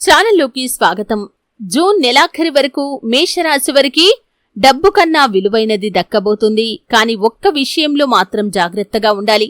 ఛానల్లోకి స్వాగతం. జూన్ నెలాఖరి వరకు మేషరాశి వారికి డబ్బు కన్నా విలువైనది దక్కబోతుంది. కానీ ఒక్క విషయంలో మాత్రం జాగ్రత్తగా ఉండాలి.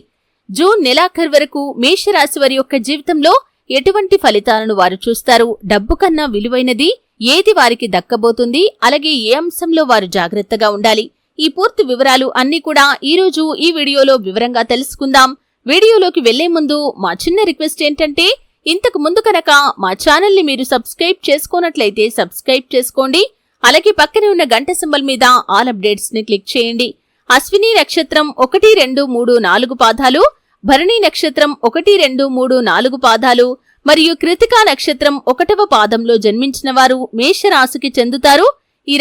జూన్ నెలాఖరి వరకు మేషరాశి వారి యొక్క జీవితంలో ఎటువంటి ఫలితాలను వారు చూస్తారు, డబ్బు కన్నా విలువైనది ఏది వారికి దక్కబోతుంది, అలాగే ఏ అంశంలో వారు జాగ్రత్తగా ఉండాలి, ఈ పూర్తి వివరాలు అన్నీ కూడా ఈరోజు ఈ వీడియోలో వివరంగా తెలుసుకుందాం. వీడియోలోకి వెళ్లే ముందు మా చిన్న రిక్వెస్ట్ ఏంటంటే, ఇంతకు ముందు కనుక మా ఛానల్ని మీరు సబ్స్క్రైబ్ చేసుకోనట్లయితే సబ్స్క్రైబ్ చేసుకోండి. అలాగే పక్కనే ఉన్న గంట సింబల్ మీద ఆల్ అప్డేట్స్ ని క్లిక్ చేయండి. అశ్విని నక్షత్రం 1, 2, 3, 4 పాదాలు, భరణి నక్షత్రం 1, 2, 3, 4 పాదాలు మరియు కృతికా నక్షత్రం 1వ పాదంలో జన్మించిన వారు మేషరాశికి చెందుతారు. ఈ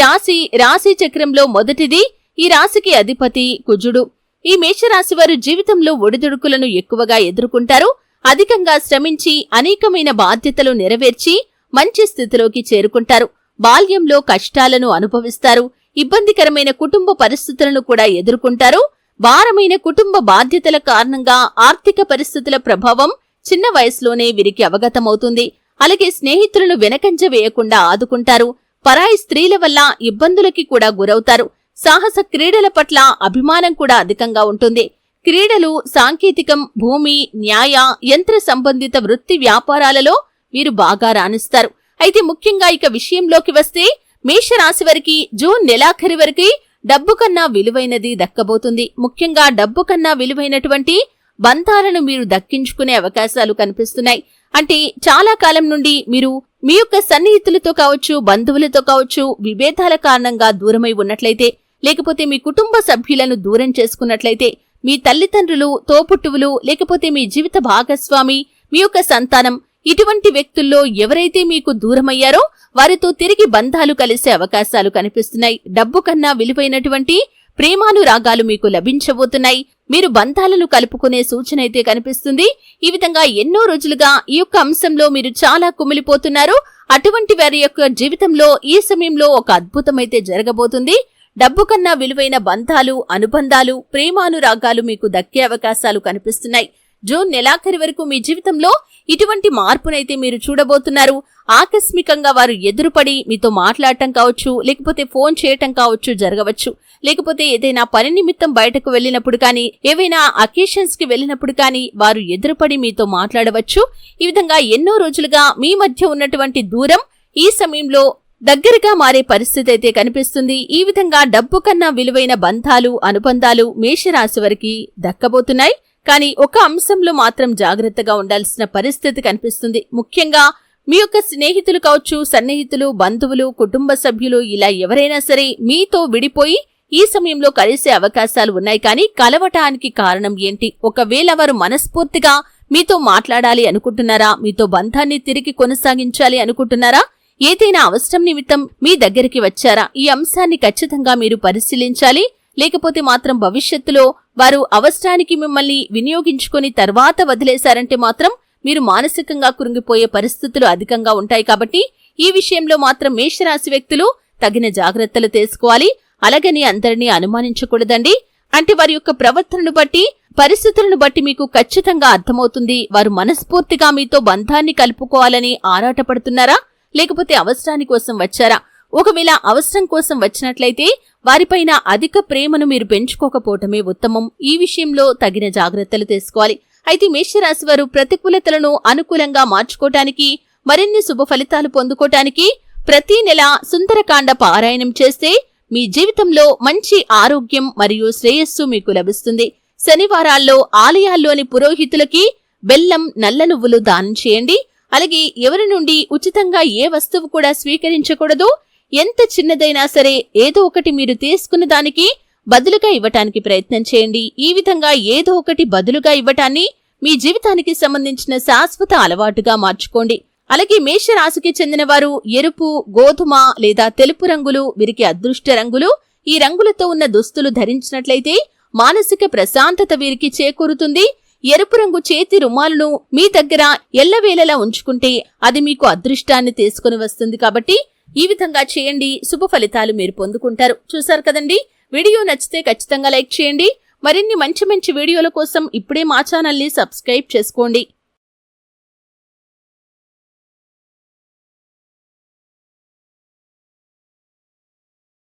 రాశి చక్రంలో మొదటిది. ఈ రాశికి అధిపతి కుజుడు. ఈ మేషరాశి వారు జీవితంలో ఒడిదుడుకులను ఎక్కువగా ఎదుర్కొంటారు. అధికంగా శ్రమించి అనేకమైన బాధ్యతలు నెరవేర్చి మంచి స్థితిలోకి చేరుకుంటారు. బాల్యంలో కష్టాలను అనుభవిస్తారు. ఇబ్బందికరమైన కుటుంబ పరిస్థితులను కూడా ఎదుర్కొంటారు. భారమైన కుటుంబ బాధ్యతల కారణంగా ఆర్థిక పరిస్థితుల ప్రభావం చిన్న వయసులోనే వీరికి అవగతమవుతుంది. అలాగే స్నేహితులను వెనకంజ వేయకుండా ఆదుకుంటారు. పరాయి స్త్రీల వల్ల ఇబ్బందులకి కూడా గురవుతారు. సాహస క్రీడల పట్ల అభిమానం కూడా అధికంగా ఉంటుంది. క్రీడలు, సాంకేతికం, భూమి, న్యాయ, యంత్ర సంబంధిత వృత్తి వ్యాపారాలలో వీరు బాగా రాణిస్తారు. అయితే ముఖ్యంగా ఇక విషయంలోకి వస్తే మేషరాశి వారికి జూన్ నెలాఖరి వరకు డబ్బు కన్నా విలువైనది దక్కబోతుంది. ముఖ్యంగా డబ్బు కన్నా విలువైనటువంటి బంధాలను మీరు దక్కించుకునే అవకాశాలు కనిపిస్తున్నాయి. అంటే చాలా కాలం నుండి మీరు మీ యొక్క సన్నిహితులతో కావచ్చు, బంధువులతో కావచ్చు, విభేదాల కారణంగా దూరమై ఉన్నట్లయితే, లేకపోతే మీ కుటుంబ సభ్యులను దూరం చేసుకున్నట్లయితే, మీ తల్లిదండ్రులు, తోపుట్టువులు, లేకపోతే మీ జీవిత భాగస్వామి, మీ యొక్క సంతానం, ఇటువంటి వ్యక్తుల్లో ఎవరైతే మీకు దూరమయ్యారో వారితో తిరిగి బంధాలు కలిసే అవకాశాలు కనిపిస్తున్నాయి. డబ్బు కన్నా విలువైనటువంటి ప్రేమానురాగాలు మీకు లభించబోతున్నాయి. మీరు బంధాలను కలుపుకునే సూచన అయితే కనిపిస్తుంది. ఈ విధంగా ఎన్నో రోజులుగా ఈ యొక్క అంశంలో మీరు చాలా కుమిలిపోతున్నారు. అటువంటి వారి యొక్క జీవితంలో ఈ సమయంలో ఒక అద్భుతమైతే జరగబోతుంది. డబ్బు కన్నా విలువైన బంధాలు, అనుబంధాలు, ప్రేమానురాగాలు మీకు దక్కే అవకాశాలు కనిపిస్తున్నాయి. జూన్ నెలాఖరి వరకు మీ జీవితంలో ఇటువంటి మార్పునైతే మీరు చూడబోతున్నారు. ఆకస్మికంగా వారు ఎదురుపడి మీతో మాట్లాడటం కావచ్చు, లేకపోతే ఫోన్ చేయటం కావచ్చు జరగవచ్చు. లేకపోతే ఏదైనా పని నిమిత్తం బయటకు వెళ్లినప్పుడు కానీ, ఏవైనా అకేషన్స్ కి వెళ్లినప్పుడు కానీ వారు ఎదురుపడి మీతో మాట్లాడవచ్చు. ఈ విధంగా ఎన్నో రోజులుగా మీ మధ్య ఉన్నటువంటి దూరం ఈ సమయంలో దగ్గరగా మారే పరిస్థితి అయితే కనిపిస్తుంది. ఈ విధంగా డబ్బు కన్నా విలువైన బంధాలు, అనుబంధాలు మేషరాశి వారికి దక్కబోతున్నాయి. కానీ ఒక అంశంలో మాత్రం జాగ్రత్తగా ఉండాల్సిన పరిస్థితి కనిపిస్తుంది. ముఖ్యంగా మీ యొక్క స్నేహితులు కావచ్చు, సన్నిహితులు, బంధువులు, కుటుంబ సభ్యులు, ఇలా ఎవరైనా సరే మీతో విడిపోయి ఈ సమయంలో కలిసే అవకాశాలు ఉన్నాయి. కానీ కలవటానికి కారణం ఏంటి? ఒకవేళ వారు మనస్ఫూర్తిగా మీతో మాట్లాడాలి అనుకుంటున్నారా? మీతో బంధాన్ని తిరిగి కొనసాగించాలి అనుకుంటున్నారా? ఏదైనా అవసరం నిమిత్తం మీ దగ్గరికి వచ్చారా? ఈ అంశాన్ని ఖచ్చితంగా మీరు పరిశీలించాలి. లేకపోతే మాత్రం భవిష్యత్తులో వారు అవసరానికి మిమ్మల్ని వినియోగించుకుని తర్వాత వదిలేశారంటే మాత్రం మీరు మానసికంగా కృంగిపోయే పరిస్థితులు అధికంగా ఉంటాయి. కాబట్టి ఈ విషయంలో మాత్రం మేషరాశి వ్యక్తులు తగిన జాగ్రత్తలు తీసుకోవాలి. అలాగని అందరినీ అనుమానించకూడదండి. అంటే వారి యొక్క ప్రవర్తనను బట్టి, పరిస్థితులను బట్టి మీకు ఖచ్చితంగా అర్థమవుతుంది వారు మనస్ఫూర్తిగా మీతో బంధాన్ని కలుపుకోవాలని ఆరాటపడుతున్నారా, లేకపోతే అవసరాని కోసం వచ్చారా? ఒకవేళ అవసరం కోసం వచ్చినట్లయితే వారిపైన అధిక ప్రేమను మీరు పెంచుకోకపోవటమే ఉత్తమం. ఈ విషయంలో తగిన జాగ్రత్తలు తీసుకోవాలి. అయితే మేషరాశి వారు ప్రతికూలతలను అనుకూలంగా మార్చుకోవటానికి, మరిన్ని శుభ ఫలితాలు పొందుకోవటానికి ప్రతి నెల సుందరకాండ పారాయణం చేస్తే మీ జీవితంలో మంచి ఆరోగ్యం మరియు శ్రేయస్సు మీకు లభిస్తుంది. శనివారాల్లో ఆలయాల్లోని పురోహితులకి బెల్లం, నల్ల నువ్వులు దానం చేయండి. అలాగే ఎవరి నుండి ఉచితంగా ఏ వస్తువు కూడా స్వీకరించకూడదు. ఎంత చిన్నదైనా సరే ఏదో ఒకటి మీరు తీసుకున్న దానికి బదులుగా ఇవ్వటానికి ప్రయత్నం చేయండి. ఈ విధంగా ఏదో ఒకటి బదులుగా ఇవ్వటాన్ని మీ జీవితానికి సంబంధించిన శాశ్వత అలవాటుగా మార్చుకోండి. అలాగే మేషరాశికి చెందిన వారు ఎరుపు, గోధుమ లేదా తెలుపు రంగులు వీరికి అదృష్ట రంగులు. ఈ రంగులతో ఉన్న దుస్తులు ధరించినట్లయితే మానసిక ప్రశాంతత వీరికి చేకూరుతుంది. ఎరుపు రంగు చేతి రుమాలను మీ దగ్గర ఎల్లవేళలా ఉంచుకుంటే అది మీకు అదృష్టాన్ని తీసుకుని వస్తుంది. కాబట్టి ఈ విధంగా చేయండి. శుభ ఫలితాలు మీరు పొందుకుంటారు. చూశారు కదండి. వీడియో నచ్చితే ఖచ్చితంగా లైక్ చేయండి. మరిన్ని మంచి వీడియోల కోసం ఇప్పుడే మా ఛానల్ని సబ్స్క్రైబ్ చేసుకోండి.